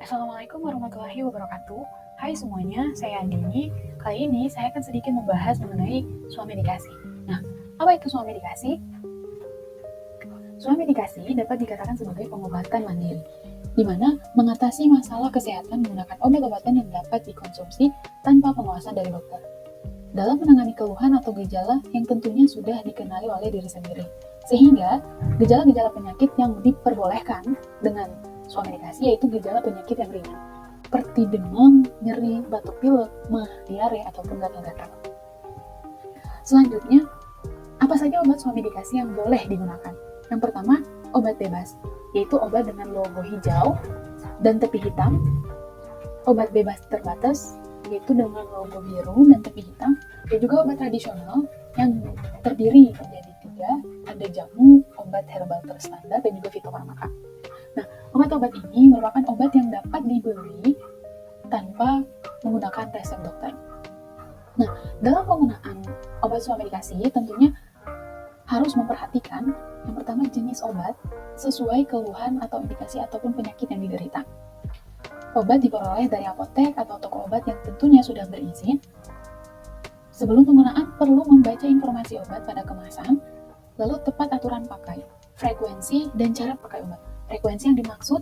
Assalamualaikum warahmatullahi wabarakatuh. Hai semuanya, saya Andini. Kali ini saya akan sedikit membahas mengenai suam medikasi. Nah, apa itu suam medikasi? Suam medikasi dapat dikatakan sebagai pengobatan mandiri, di mana mengatasi masalah kesehatan menggunakan obat-obatan yang dapat dikonsumsi tanpa pengawasan dari dokter. Dalam menangani keluhan atau gejala yang tentunya sudah dikenali oleh diri sendiri. Sehingga gejala-gejala penyakit yang diperbolehkan dengan suam medikasi yaitu gejala penyakit yang ringan, seperti demam, nyeri, batuk pilek, mah, diare, ataupun gatal-gatal. Selanjutnya, apa saja obat suam medikasi yang boleh digunakan? Yang pertama, obat bebas, yaitu obat dengan logo hijau dan tepi hitam. Obat bebas terbatas, yaitu dengan logo biru dan tepi hitam. Dan juga obat tradisional yang terdiri menjadi 3, ada jamu, obat herbal terstandar, dan juga fitofarmaka. Nah, obat-obat ini merupakan obat yang dapat dibeli tanpa menggunakan resep dokter. Nah, dalam penggunaan obat suam medikasi tentunya harus memperhatikan yang pertama jenis obat sesuai keluhan atau indikasi ataupun penyakit yang diderita. Obat diperoleh dari apotek atau toko obat yang tentunya sudah berizin. Sebelum penggunaan perlu membaca informasi obat pada kemasan, lalu tepat aturan pakai, frekuensi, dan cara pakai obat. Frekuensi yang dimaksud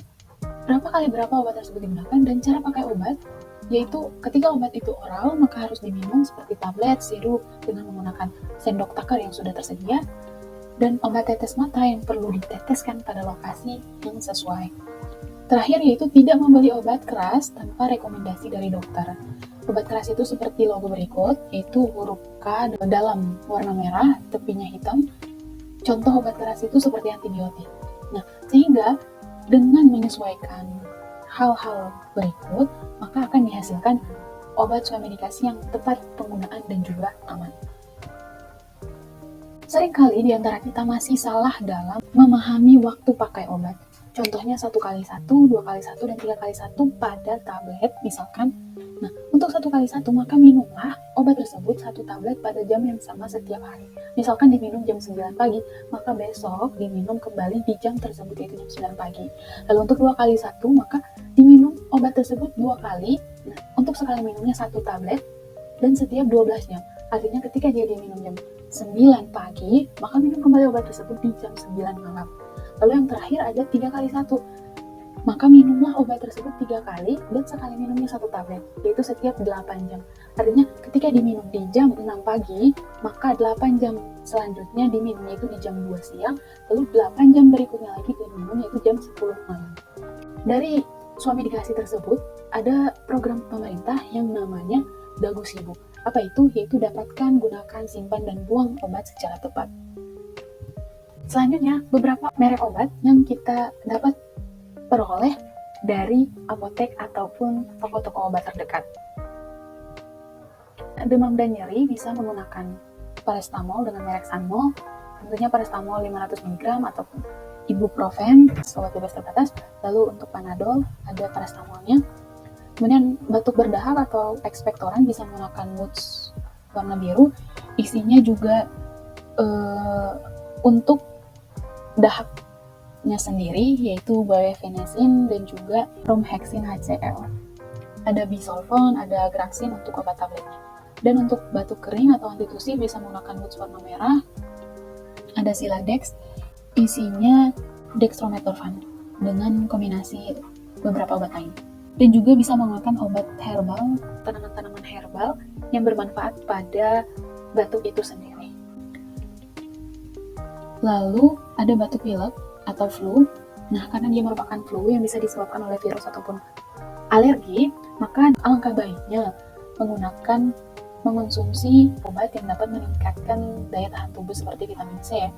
berapa kali berapa obat tersebut digunakan, dan cara pakai obat yaitu ketika obat itu oral maka harus diminum seperti tablet, sirup dengan menggunakan sendok takar yang sudah tersedia, dan obat tetes mata yang perlu diteteskan pada lokasi yang sesuai. Terakhir yaitu tidak membeli obat keras tanpa rekomendasi dari dokter. Obat keras itu seperti logo berikut, yaitu huruf K dalam warna merah, tepinya hitam. Contoh obat keras itu seperti antibiotik. Nah, sehingga dengan menyesuaikan hal-hal berikut, maka akan dihasilkan obat suam medikasi yang tepat penggunaan dan juga aman. Seringkali di antara kita masih salah dalam memahami waktu pakai obat. Contohnya 1x1, 2x1, dan 3x1 pada tablet misalkan. Nah, untuk 1x1 maka minumlah obat tersebut 1 tablet pada jam yang sama setiap hari. Misalkan diminum jam 9 pagi, maka besok diminum kembali di jam tersebut yaitu jam 9 pagi. Lalu untuk 2x1 maka diminum obat tersebut 2 kali. Nah, untuk sekali minumnya 1 tablet dan setiap 12 jam. Artinya ketika dia diminum jam 9 pagi, maka minum kembali obat tersebut di jam 9 malam. Lalu yang terakhir ada 3x1. Maka minumlah obat tersebut 3 kali dan sekali minumnya 1 tablet, yaitu setiap 8 jam. Artinya ketika diminum di jam 6 pagi, maka 8 jam selanjutnya diminumnya itu di jam 2 siang, lalu 8 jam berikutnya lagi diminum yaitu jam 10 malam. Dari suam medikasi tersebut, ada program pemerintah yang namanya Dagu Sibu. Apa itu? Yaitu dapatkan, gunakan, simpan, dan buang obat secara tepat. Selanjutnya, beberapa merek obat yang kita dapat peroleh dari apotek ataupun toko-toko obat terdekat. Demam dan nyeri bisa menggunakan paracetamol dengan merek Sanmol, tentunya paracetamol 500 mg ataupun ibuprofen, obat bebas terbatas. Lalu untuk panadol ada paracetamolnya. Kemudian batuk berdahak atau ekspektoran bisa menggunakan Woods warna biru, isinya juga untuk dahaknya sendiri yaitu bifenazine dan juga bromhexin HCl. Ada bisolfon, ada Graxin untuk obat tabletnya. Dan untuk batuk kering atau antitusif bisa menggunakan Woods warna merah. Ada Siladex, isinya dextromethorphan dengan kombinasi beberapa obat lain. Dan juga bisa menggunakan obat herbal, tanaman-tanaman herbal yang bermanfaat pada batuk itu sendiri. Lalu ada batuk pilek atau flu. Nah, karena dia merupakan flu yang bisa disebabkan oleh virus ataupun alergi, maka alangkah baiknya mengonsumsi obat yang dapat meningkatkan daya tahan tubuh seperti vitamin C.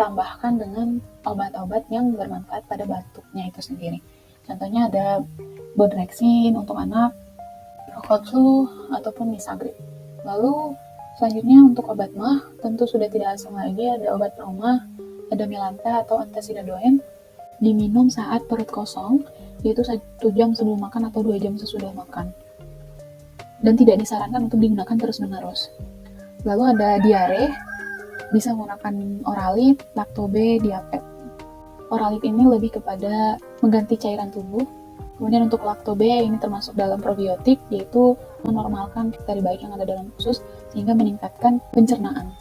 Tambahkan dengan obat-obat yang bermanfaat pada batuknya itu sendiri. Contohnya ada Bodrexin untuk anak, Procol Flu, ataupun Misagrip. Lalu selanjutnya untuk obat mah, tentu sudah tidak asing lagi ada obat Proma, ada Milanta atau Antasidadoen, diminum saat perut kosong, yaitu 1 jam sebelum makan atau 2 jam sesudah makan. Dan tidak disarankan untuk digunakan terus-menerus. Lalu ada diare, bisa menggunakan Oralit, Lactobe, Diapet. Oralit ini lebih kepada mengganti cairan tubuh, Kemudian untuk lakto-B ini termasuk dalam probiotik, yaitu menormalkan bakteri baik yang ada dalam usus sehingga meningkatkan pencernaan.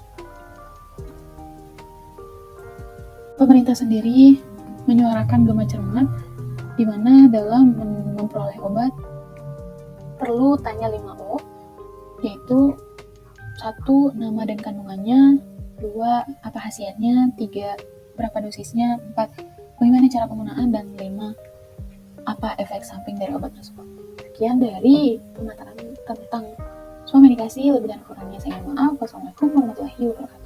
Pemerintah sendiri menyuarakan gema cermat di mana dalam memperoleh obat perlu tanya 5O, yaitu 1. Nama dan kandungannya, 2. Apa khasiatnya, 3. Berapa dosisnya, 4. Bagaimana cara penggunaan, dan 5. Apa efek samping dari obat tersebut. Sekian dari pemaparan tentang suam medikasi. Lebih dan kurangnya saya mohon maaf. Wassalamualaikum warahmatullahi wabarakatuh.